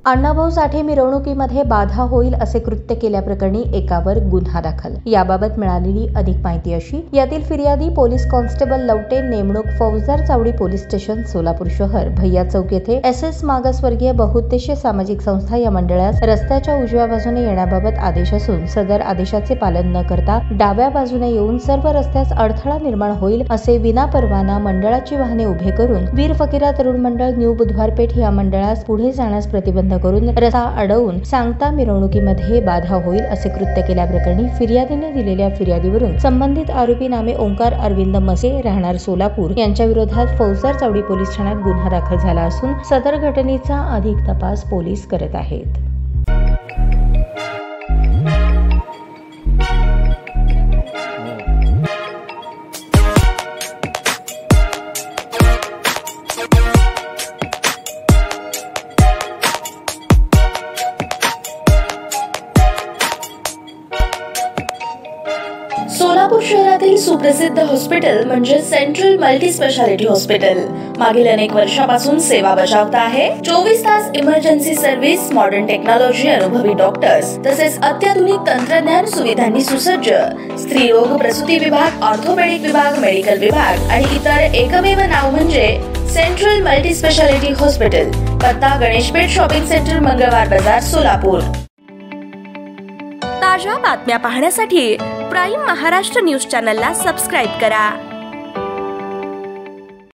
अण्णाभाऊ साठे मिरवणुकीमध्ये बाधा होईल असे कृत्य केल्याप्रकरणी एकावर गुन्हा दाखल। याबाबत मिळालेली अधिक माहिती अशी। यातील फिर्यादी पोलीस कॉन्स्टेबल लवटे, नेमणूक फौजदार चावडी पोलीस स्टेशन, सोलापूर शहर, भैया चौक येथे SS मागासवर्गीय बहुउद्देशीय सामाजिक संस्था या मंडळास रस्त्याच्या उजव्या बाजूने येण्याबाबत आदेश असून सदर आदेशाचे पालन न करता डाव्या बाजूने येऊन सर्व रस्त्यास अडथळा निर्माण होईल असे विनापरवाना मंडळाची वाहने उभे करून वीर फकीरा तरुण मंडळ न्यू बुधवारपेठ या मंडळास पुढे जाण्यास प्रतिबंध करून रस्ता अडवून सांगता मिरवणुकीमध्ये बाधा होईल असे कृत्य केल्याप्रकरणी फिर्यादीने दिलेल्या फिर्यादीवरून संबंधित आरोपी नामे ओंकार अरविंद मसे, राहणार सोलापूर यांच्या विरोधात फौजदार चावडी पोलीस ठाण्यात गुन्हा दाखल झाला असून सदर घटनेचा अधिक तपास पोलीस करत आहेत। सोलापूर शहरातील सुप्रसिद्ध हॉस्पिटल म्हणजे सेंट्रल मल्टी स्पेशालिटी हॉस्पिटल मागील अनेक वर्षापासून सेवा बजावत आहे। 24 तास इमर्जन्सी सर्व्हिस, मॉडर्न टेक्नॉलॉजी, अनुभवी डॉक्टर्स तसेच अत्याधुनिक तंत्रज्ञान सुविधांनी सुसज्ज स्त्रीरोग प्रसूती विभाग, ऑर्थोपेडिक विभाग, मेडिकल विभाग आणि इतर एकमेव नाव म्हणजे सेंट्रल मल्टी स्पेशालिटी हॉस्पिटल। पत्ता गणेशपेठ शॉपिंग सेंटर, मंगळवार बाजार, सोलापूर। ताज्या बातम्या पाहण्यासाठी प्राईम महाराष्ट्र न्यूज चॅनलला सबस्क्राईब करा।